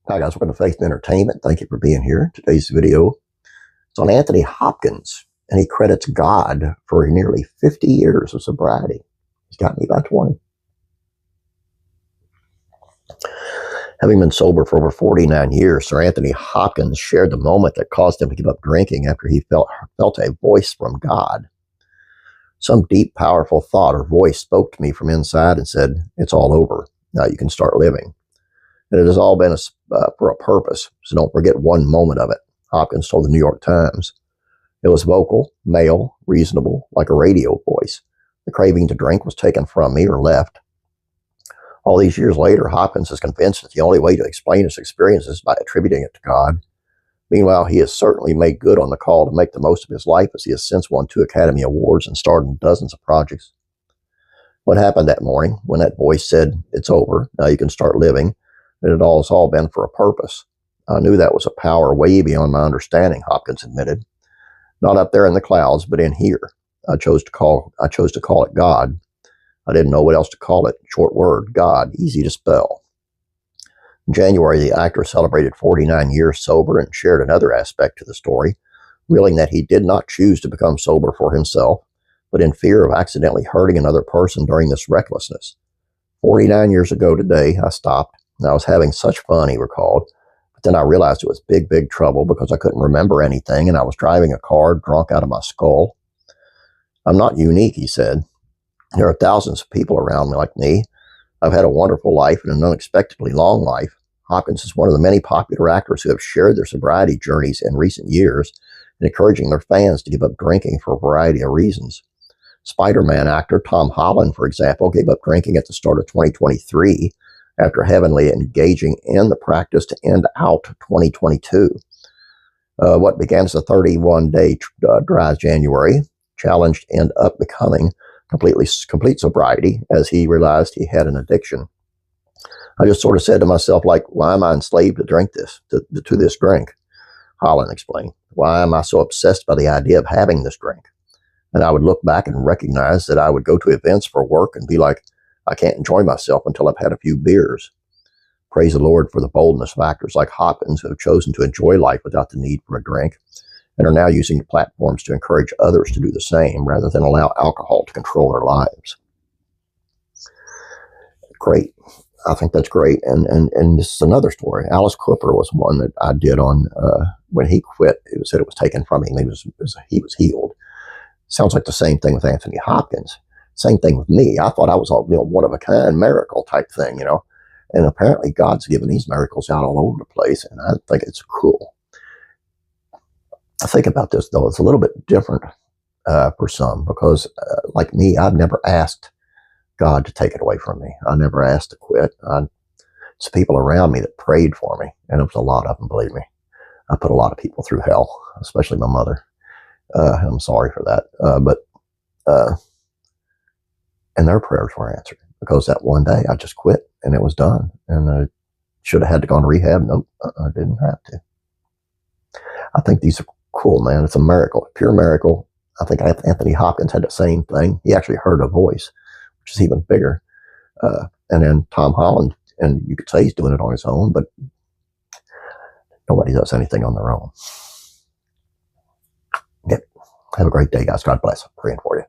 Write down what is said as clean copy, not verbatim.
Hi guys, welcome to Faith and Entertainment. Thank you for being here. Today's video is on Anthony Hopkins, and he credits God for nearly 50 years of sobriety. He's got me by 20. Having been sober for over 49 years, Sir Anthony Hopkins shared the moment that caused him to give up drinking after he felt a voice from God. Some deep, powerful thought or voice spoke to me from inside and said, "It's all over. Now you can start living." And it has all been for a purpose, so don't forget one moment of it, Hopkins told the New York Times. It was vocal, male, reasonable, like a radio voice. The craving to drink was taken from me or left. All these years later, Hopkins is convinced that the only way to explain his experience is by attributing it to God. Meanwhile, he has certainly made good on the call to make the most of his life, as he has since won 2 Academy Awards and starred in dozens of projects. What happened that morning when that voice said, "It's over, now you can start living," and it has all been for a purpose. I knew that was a power way beyond my understanding, Hopkins admitted. Not up there in the clouds, but in here. I chose to call it God. I didn't know what else to call it. Short word, God, easy to spell. In January, the actor celebrated 49 years sober and shared another aspect to the story, revealing that he did not choose to become sober for himself, but in fear of accidentally hurting another person during this recklessness. 49 years ago today, I stopped, and I was having such fun, he recalled, but then I realized it was big, big trouble because I couldn't remember anything, and I was driving a car drunk out of my skull. I'm not unique, he said. There are thousands of people around me like me. I've had a wonderful life and an unexpectedly long life. Hopkins is one of the many popular actors who have shared their sobriety journeys in recent years and encouraging their fans to give up drinking for a variety of reasons. Spider-Man actor Tom Holland, for example, gave up drinking at the start of 2023 after heavily engaging in the practice to end out 2022. What began as a 31-day dry January challenge ended up becoming complete sobriety as he realized he had an addiction. I just sort of said to myself, like, why am I enslaved to drink this, to this drink? Holland explained. Why am I so obsessed by the idea of having this drink? And I would look back and recognize that I would go to events for work and be like, I can't enjoy myself until I've had a few beers. Praise the Lord for the boldness of actors like Hopkins who have chosen to enjoy life without the need for a drink and are now using platforms to encourage others to do the same rather than allow alcohol to control their lives. Great. I think that's great. And this is another story. Alice Cooper was one that I did on when he quit. It said it was taken from him. He was healed. Sounds like the same thing with Anthony Hopkins. Same thing with me. I thought I was one of a kind miracle type thing, and apparently God's given these miracles out all over the place, and I think it's cool. I think about this though, it's a little bit different for some because like me, I've never asked God to take it away from me. I never asked to quit. It's people around me that prayed for me, and it was a lot of them, believe me. I put a lot of people through hell, especially my mother. I'm sorry for that, and their prayers were answered because that one day I just quit and it was done. And I should have had to go to rehab. Nope, I didn't have to. I think these are cool, man. It's a miracle, a pure miracle. I think Anthony Hopkins had the same thing. He actually heard a voice, which is even bigger. And then Tom Holland, and you could say he's doing it on his own, but nobody does anything on their own. Yep. Have a great day, guys. God bless. I'm praying for you.